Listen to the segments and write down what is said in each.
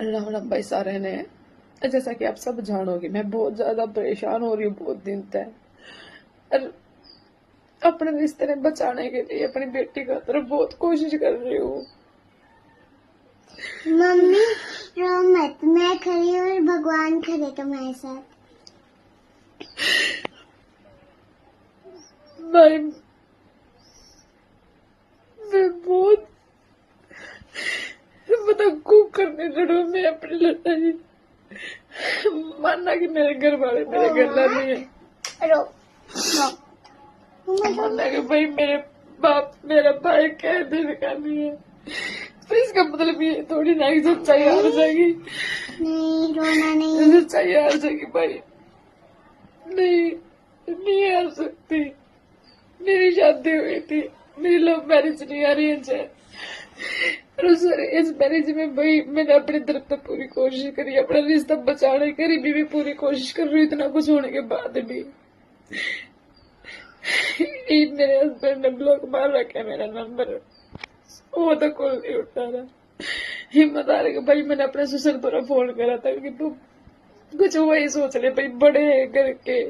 राम राम भाई सारे ने। जैसा कि आप सब जानोगे, मैं बहुत ज्यादा परेशान हो रही हूँ बहुत दिन तक। और अपने रिश्ते ने बचाने के लिए अपनी बेटी का तरफ बहुत कोशिश कर रही हूँ। मम्मी रो मत, मैं खड़ी हूँ और भगवान खड़े तुम्हारे साथ। भाई मैं बहुत मतलब खूब करने लड़ू मैं अपनी लड़ाई। मानना कि मेरे घर वाले मेरे घर ना नहीं है, रो मानना कि भाई मेरे बाप मेरा भाई कह दिन का नहीं है, तो इसका मतलब ये थोड़ी ना कि सच्चाई हार जाएगी। नहीं, रोना नहीं। सच्चाई हार जाएगी भाई, नहीं नहीं हार सकती। मेरी शादी हुई थी, मेरी लव मैरिज नहीं अरेंज है। और इस मैरिज में भाई मैंने अपनी तरफ से पूरी कोशिश करी, अपना रिश्ता बचाने की भी पूरी कोशिश कर रही हूँ। इतना कुछ होने के बाद भी मेरे हस्बैंड ने ब्लॉक मार रखा मेरा नंबर, वो तो कॉल नहीं उठा रहा। हिम्मत आ रही कि भाई मैंने अपने ससुर पर फोन करा था कि तू कुछ वही सोच ले भाई, बड़े करके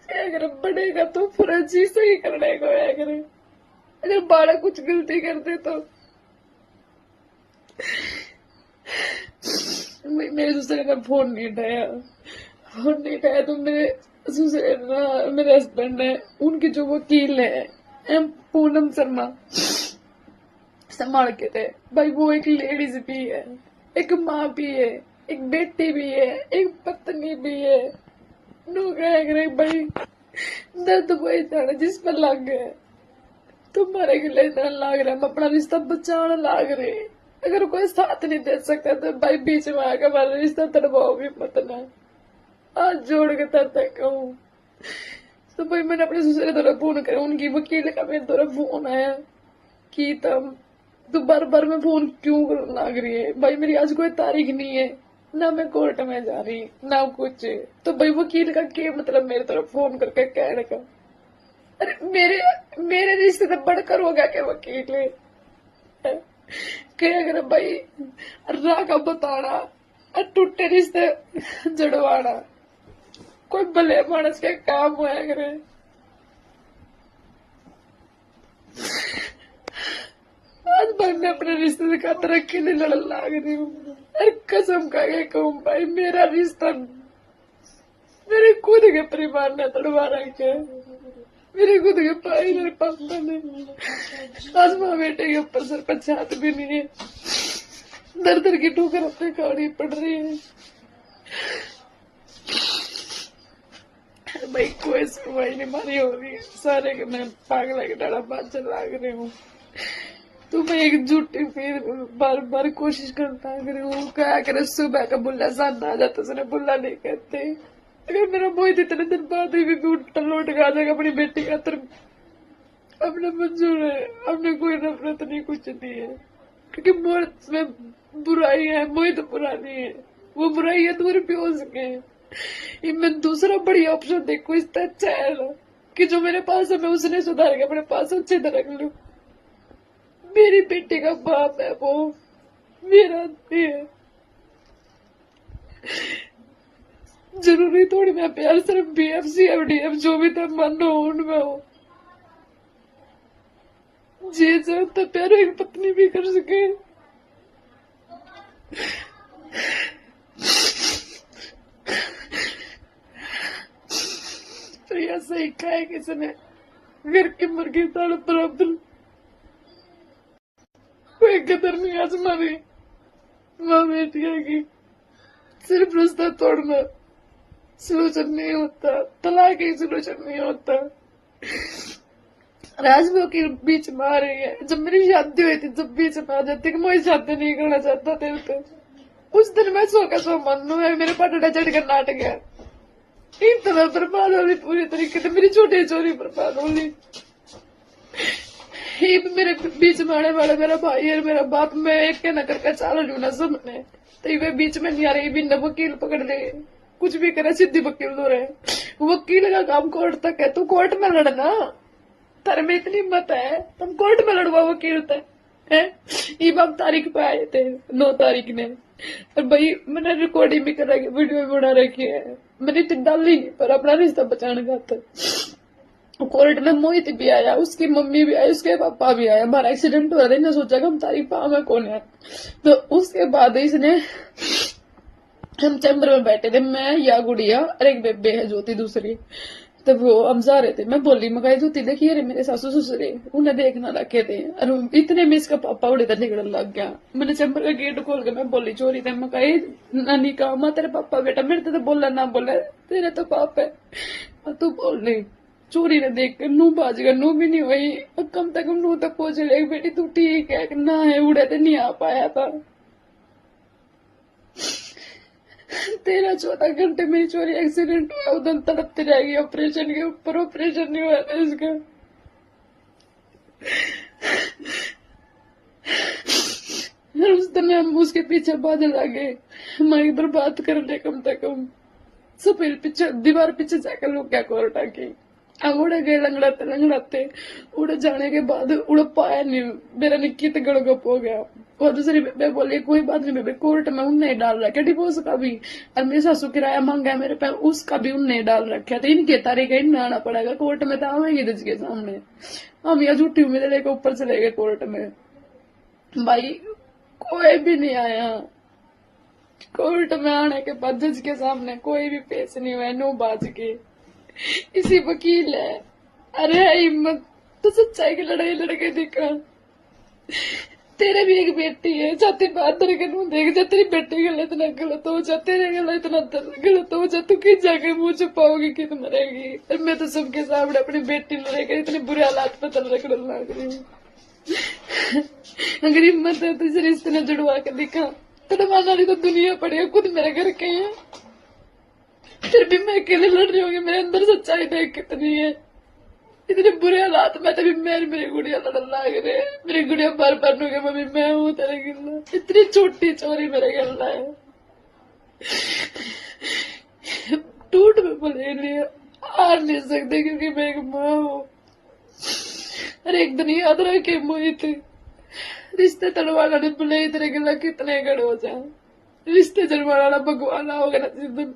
अगर बढ़ेगा तो पूरा जी सही करने को है। अगर बालक कुछ गलती करते तो मेरे दूसरे ने फोन नहीं उठाया तो मेरे दूसरे मेरे हस्बैंड है, उनके जो वकील है पूनम शर्मा संभाल के थे भाई। वो एक लेडीज भी है, एक माँ भी है, एक बेटी भी है, एक पत्नी भी है। लोग भाई दर्द कोई इतना जिस पर लग गए, तुम्हारे के लिए इतना लाग रहा है, हम अपना रिश्ता बचाने लाग रहे। अगर कोई साथ नहीं दे सकता तो भाई बीच में आकर हमारा रिश्ता तड़वाओ भी मत ना, आज जोड़ के तब तक कहूँ। तो भाई मैंने अपने दूसरे तरफ फोन करा, उनकी वकील का मेरे तरफ फोन आया कि तब तू बार बार में फोन क्यों लाग रही है। भाई मेरी आज कोई तारीख नहीं है, ना मैं कोर्ट में जा रही ना कुछ। तो भाई वकील का क्या मतलब मेरे तरफ फोन करके कहने का। अरे मेरे रिश्ते से बढ़कर हो गया क्या वकील है? अगर भाई राह का बताना और टूटे रिश्ते जड़वाना कोई भले मानस के काम हुआ करे। आज भाई मैं अपने रिश्ते से खातर अकेले लड़ लाग रही हूँ। अरे कसम खा के कहूँ भाई, मेरा रिश्ता मेरे खुद के परिवार ने तड़वा रखे, मेरे खुद के भाई मेरे पापा ने। आज माँ बेटे के ऊपर सर पर छात भी नहीं है, दर दर की ठोकर अपने खानी पड़ रही है। भाई कोई सुनवाई नहीं मारी हो रही है, सारे के मैं पागल के डाला बात चल लाग रही हूँ। तो मैं एक झूठी फिर बार बार कोशिश करता हूँ, क्या करे सुबह का बुल्ला सामने आ जाता, उसने बुल्ला नहीं कहते। अगर मेरा बोई इतने दिन बाद भी उल्टा लौट के आ जाएगा अपनी बेटी का तरफ, अपने मंजूर है, अपने कोई नफरत नहीं कुछ नहीं है। क्योंकि मोर में बुराई है, मोई तो बुरा नहीं है, वो बुराई है दूर भी हो सके। मैं दूसरा बढ़िया ऑप्शन देखो, इससे अच्छा है ना कि जो मेरे पास है मैं उसने सुधार के अपने पास अच्छे तरह रख लूं। मेरी बेटी का बाप है वो, मेरा नहीं है। जरूरी थोड़ी मैं प्यार सिर्फ BFC FDF जो भी था मानो उनमें हो, जी तो प्यार एक पत्नी भी कर सके। तो यह सही कहा है किसी ने, घर की मुर्गी दाल बराबर, कोई कदर नहीं आज हमारी माँ बेटिया की। सिर्फ रिश्ता तोड़ना सोल्यूशन नहीं होता, तलाक ही सोल्यूशन नहीं होता। राजभोग के बीच में आ रही है, जब मेरी शादी हुई थी जब बीच में आ जाती कि मैं शादी नहीं करना चाहता थे, तो उस दिन मैं सो का सो मन है, मेरे पटड़ा चढ़ कर नाट गया। इतना बर्बाद होली पूरी तरीके से, मेरी छोटी चोरी बर्बाद होली। मेरे बीच में आने वाला मेरा भाई और मेरा बाप, मैं एक के न करके चाल लू ना सबने, तो वे बीच में नहीं आ रही। बिना वकील पकड़ ले कुछ भी करे, सीधी वकील दो रहे। वकील का काम कोर्ट तक है, तू कोर्ट में लड़ना, तेरे में इतनी हिम्मत है तुम कोर्ट में लड़वा वकील तक। है। ये अब तारीख पे आए थे 9 तारीख ने, और भाई मैंने रिकॉर्डिंग भी कर रखी, वीडियो भी बना रखी है, मैंने तो डाली नहीं पर अपना रिश्ता बचाने खातर। कोर्ट में मोहित भी आया, उसकी मम्मी भी आई, उसके पापा भी आया। हमारा एक्सीडेंट हुआ था, इन्हें सोचा कि हम तारीख पाओगे कौन है। तो उसके बाद इसने, हम चैम्बर में बैठे थे, मैं या गुड़िया और एक बेबे है ज्योति दूसरी। तब वो हम जा रहे थे, मैं बोली मैं कही ज्योति देखिए अरे मेरे सासू ससुरे उन्हें देखना रखे थे, और इतने में इसका पापा उड़े तक निकलने लग गया। मैंने चैम्बर का गेट खोल के मैं बोली चोरी थे, मैं कही नानी का माँ तेरे पापा बेटा, मेरे तो बोला ना बोला तेरे तो पाप है, तू बोल रही चोरी ने देख कर नू बाज गया, नू भी नहीं हुई, कम से कम नू तक पहुंच ले बेटी तू ठीक है ना, है उड़े तो नहीं आ पाया था। 13-14 घंटे मेरी चोरी एक्सीडेंट हुआ, उधर तड़पती रहेगी, ऑपरेशन के ऊपर ऑपरेशन नहीं हुआ था इसका। उस दिन हम उसके पीछे बादल लगे, हमारी बर्बाद कर ले कम से कम। सब पीछे दीवार पीछे जाकर लोग क्या कोर्ट आके उड़े गए लंगड़ाते उड़े जाने के बाद उड़ पाया नहीं, मेरा निकित गड़गप हो गया। और दूसरी बेबे बोली कोई बात नहीं बेबे, कोर्ट में उनने डाल रखा डिवोर्स का भी, और मेरी सासू किराया मांगा है मेरे पे उसका भी उनने डाल रखा था। इनके तारीख इनमें आना पड़ेगा कोर्ट में, तो आवेंगे जज के सामने। हम यहाँ झूठी उम्मीद लेकर ऊपर चले गए कोर्ट में, भाई कोई भी नहीं आया। कोर्ट में आने के बाद जज के सामने कोई भी पेश नहीं हुआ, 9 बाज के। इसी वकील है, अरे हिम्मत तो सच्चाई की लड़ाई लड़के दिखा। तेरे भी एक बेटी है, जाती बात के नू देख जा, तेरी बेटी गला इतना गलत हो जा, तेरे गला इतना गलत हो जा, तू किस जाके मुंह छुपाओगी कि तू मरेगी। और मैं तो सबके सामने अपनी बेटी लड़ेगा, इतने बुरे हालात में तल रखने लग रही हूँ। अगर हिम्मत है तो इस रिश्ते ने जुड़वा के दिखा, तड़वाने वाली तो दुनिया पड़ी है, खुद मेरे घर के हैं, फिर भी मैं अकेले लड़ रही हूँ। मेरे अंदर सच्चाई देख कितनी है, इतने बुरे हालात में तभी मेरी गुड़िया लड़न लाग रहे, मेरी गुड़िया बार बार नो मम्मी मैं हूँ तेरे गिल्ला, इतनी छोटी चोरी मेरे गिल्ला है। टूट में बोले लिए हार नहीं सकते क्योंकि मैं एक माँ हूँ। अरे एक दिन याद रखे मोहित, रिश्ते तड़वाना ने बोले तेरे गिल्ला कितने गड़ हो जाए, रिश्ते जड़वाना भगवान होगा ना जिस दिन,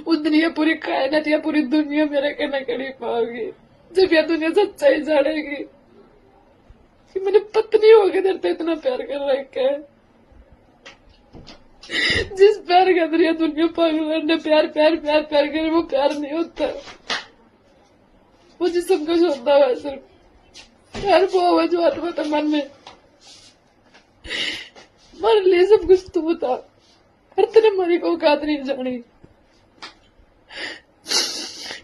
उस दिन ये पूरी कायनात या पूरी दुनिया मेरे कहना कड़ी पाओगी, जब यह दुनिया सच्चाई जानेगी कि मैंने पत्नी होकर तेरे तो इतना प्यार कर रखा है। जिस प्यार के अंदर यह दुनिया पागल ने प्यार प्यार प्यार प्यार करे, वो प्यार नहीं होता, वो जिसम कुछ होता है सिर्फ प्यार वो हुआ जो आत्मा था मन में, हमारे लिए सब कुछ तो था, हर तेरे हमारी को औकात नहीं जानी।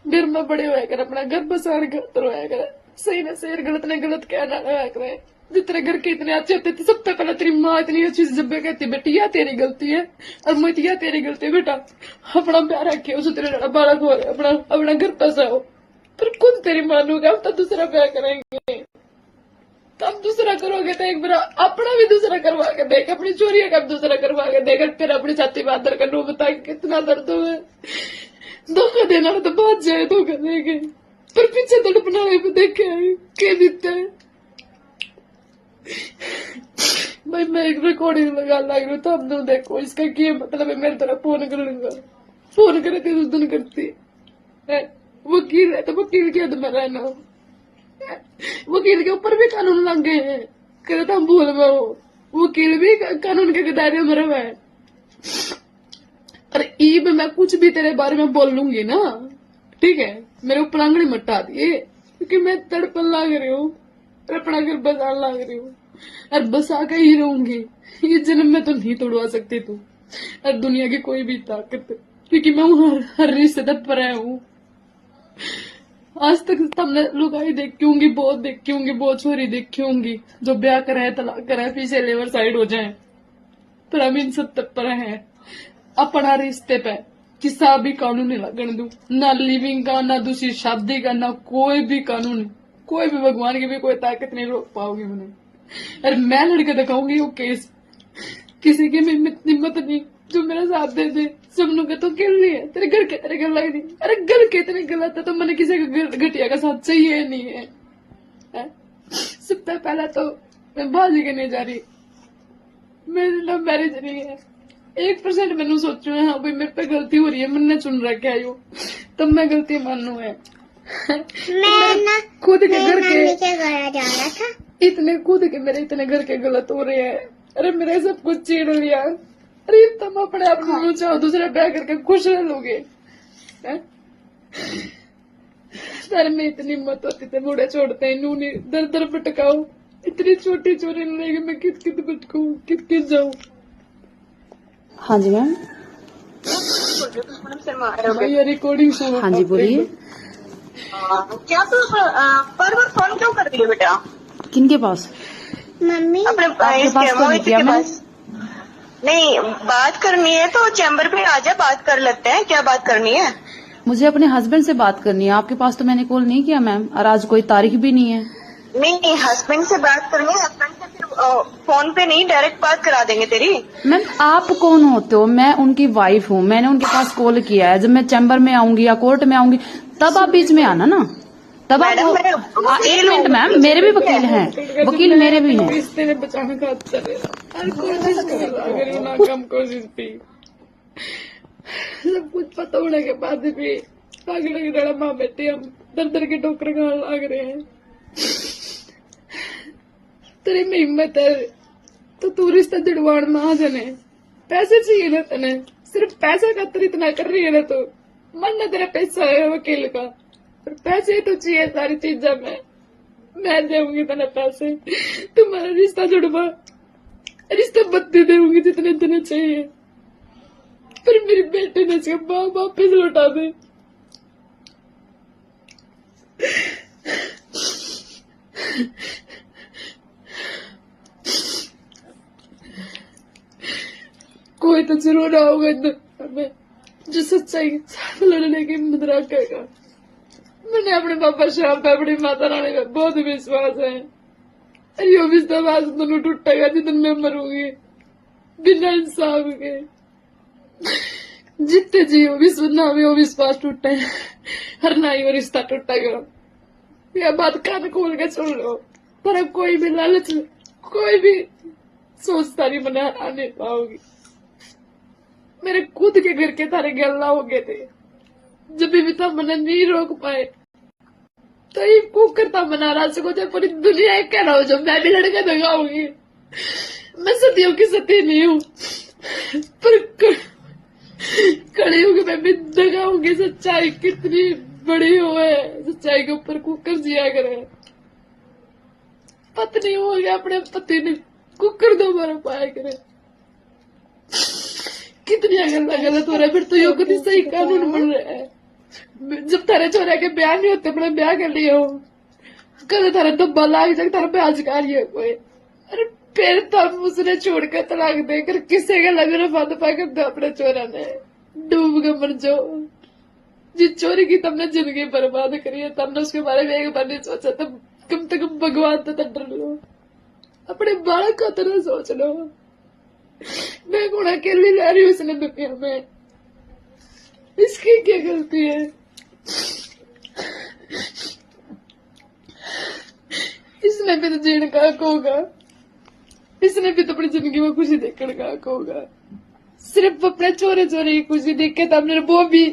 घर में बड़े हुआ कर अपना घर बसान गलत रोया कर, सही ने शेर गलत ने गलत कहना रोया करे। जितने घर के इतने अच्छे होते थे, सबसे पहले तेरी माँ इतनी अच्छी जब कहती बेटी यह तेरी गलती है, और मोहित यह तेरी गलती है बेटा, अपना प्यार रखे उसे तेरे बालक हो अपना अपना घर बसाओ, पर खुद तेरी मानूगा अब तो दूसरा प्यार करेंगे, तब दूसरा करोगे तो एक बार अपना भी दूसरा करवा के देख, अपनी चोरियां कब दूसरा करवा के देख, फिर अपनी छाती बात कर नो बता कितना दर्द हुआ। धोखा देना तो बात जाए, धोखा देंगे पर पीछे तड़पना है देखे के देते हैं। भाई मैं एक रिकॉर्डिंग लगा लग रही हूँ, तो अब तुम देखो इसका क्या मतलब है। मेरी तरफ फोन कर लूंगा, फोन करे तो उस दिन करती है, वकील है तो वकील के हद में रहना, वकील के ऊपर भी कानून लग गए हैं, करे तो हम भूल गए हो, वकील भी कानून के दायरे में रहा है। अरे ईब मैं कुछ भी तेरे बारे में बोल लूंगी ना, ठीक है, मेरे ऊपर आंगड़ी मटा दिए क्योंकि मैं तड़पन लाग रही हूँ और अपना घर बसा लाग रही हूँ, और बसा के ही रहूंगी। ये जन्म में तो नहीं तोड़वा सकती तू और दुनिया की कोई भी ताकत, क्योंकि मैं हर रिश्ते तक पर हूँ। आज तक तुमने लुगाई देखी होंगी, बहुत देखी होंगी, बहुत छोरी देखी होंगी जो ब्याह कराए तलाक कराए पीछे लेवर साइड हो जाए, पर हम इन सब तक पर है अपना रिश्ते पे किसा भी कानून नहीं लगन दू, ना लिविंग का, ना दूसरी शादी का, ना कोई भी कानून, कोई भी भगवान की भी कोई ताकत नहीं रोक पाओगी मुझे। अरे मैं लड़के दिखाऊंगी वो केस, किसी की भी हिम्मत नहीं जो मेरा साथ दे दे। सबनों का तो गिल रही है, तेरे घर के तेरे घर लग रही, अरे घर के इतने गलत है तो मैंने किसी का घटिया का साथ चाहिए नहीं है। सबसे पहला तो मैं बाजी के नहीं जा रही, मेरी लव मैरिज नहीं है। 1% मैंने सोचू है हाँ भाई मेरे पे गलती हो रही है, मैंने चुन रखा है यो, तब मैं गलती मानू है। मैं ना खुद के घर नानी के के घर जा रहा था। इतने खुद के मेरे इतने घर के गलत हो रहे हैं। अरे मेरे सब कुछ छीन लिया। अरे तुम अपने आप को चाहो दूसरे ब्याह करके खुश रह लोगे हैं? सर में इतनी हिम्मत होती थे बूढ़े छोड़ते हैं नूनी दर दर भटकाओ। इतनी छोटी चोरी लेके मैं कित कित भटकू कित कित जाऊं। हाँ जी मैम। भैया रिकॉर्डिंग सुनो। हाँ जी बोलिए। क्या तू पर फोन क्यों कर रही है बेटा? किनके पास? मम्मी अपने आपके पास तो नहीं किया मैम। नहीं, बात करनी है तो चैम्बर पे आ जा, बात कर लेते हैं। क्या बात करनी है? मुझे अपने हस्बैंड से बात करनी है, आपके पास तो मैंने कॉल नहीं किया मैम, और आज कोई तारीख भी नहीं है। नहीं, हस्बैंड से बात करनी है। हस्बैंड से फिर फोन पे नहीं, डायरेक्ट बात करा देंगे तेरी। मैम आप कौन होते हो? मैं उनकी वाइफ हूँ, मैंने उनके पास कॉल किया है। जब मैं चैम्बर में आऊंगी या कोर्ट में आऊंगी तब आप बीच में आना ना, तब आप। एक मिनट मैम, मेरे भी वकील हैं, वकील मेरे भी हैं। रिश्ते ने बचाने का हर कोशिश कर नाकाम कोशिश भी। सब कुछ पता होने के बाद भी पागल की तरह माँ बेटी हम दर दर के ठोकर खाने लग रहे हैं। तेरी में हिम्मत है तो तू रिश्ता जुड़वाण में आ जाने। पैसे चाहिए ना तने, सिर्फ पैसा खातर इतना कर रही है ना, तो मन ना तेरा पैसा है वकील का, पर पैसे तो चाहिए सारी चीजा में। मैं दूंगी तेने पैसे, तुम्हारा रिश्ता जुड़वा, रिश्ता बत्ती दूंगी जितने तेने चाहिए, पर मेरी बेटी ने इसके वापिस लौटा दे। कोई तो जरूर आओगे हमें जो सच्चाई के साथ लड़ने की हिम्मत रखेगा। मैंने अपने पापा श्याम पे, अपनी माता रानी पे बहुत विश्वास है। यो विश्वास दोनों टूटेगा जितने मैं मरूंगी बिना इंसाफ के। जितने जी हो विश्व ना भी हो विश्वास टूटे, हर ना ही वो रिश्ता टूटेगा। यह बात कान खोल के सुन लो। पर अब कोई भी लालच, कोई भी सोचता नहीं मना आने पाओगी। मेरे खुद के घर के थारे गल्ला हो गए थे, जब भी तो मना नहीं रोक पाए तो ये कुकर था मना रहा सको जब पूरी दुनिया एक कह रहा हो जो मैं भी लड़के दगाऊंगी। मैं सतियों की सती नहीं हूँ, पर खड़ी होगी मैं भी दगाऊंगी। सच्चाई कितनी बड़ी हो है, सच्चाई के ऊपर कुकर जिया करे। पत्नी हो गया अपने पति ने कुकर दोबारा पाया करे। कितनी गलत हो रहा है। फिर तो यो कभी सही कानून बन रहा है। जब थारे छोरे के ब्याह नहीं होते अपने ब्याह कर लिए हो, कल थारे धब्बा लाग जाए, थारा ब्याह कारी है कोई। अरे फिर तब उसने छोड़ कर तलाक देकर किसी के लगे दफा कर दो अपने छोरा ने, डूब के मर जाओ। जिस चोरी की तुमने जिंदगी बर्बाद करी है, तुमने उसके बारे में एक बार नहीं सोचा, तब कम से कम भगवान तो डर लो, अपने बालक का तरह सोच लो। मैं कौन अकेली ला रही हूँ इसने दुनिया में, इसकी क्या गलती है? इसने भी तो जीने का हक होगा, इसने भी तो अपनी जिंदगी में खुशी देखने का हक होगा। सिर्फ अपने चोरे चोरे की खुशी देख के तब वो भी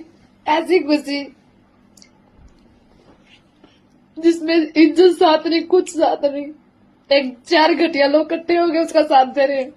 ऐसी खुशी जिसमें इज्जत साथ नहीं, कुछ साथ नहीं, एक 4 घटिया लोग इकट्ठे हो गए उसका साथ दे रहे हैं।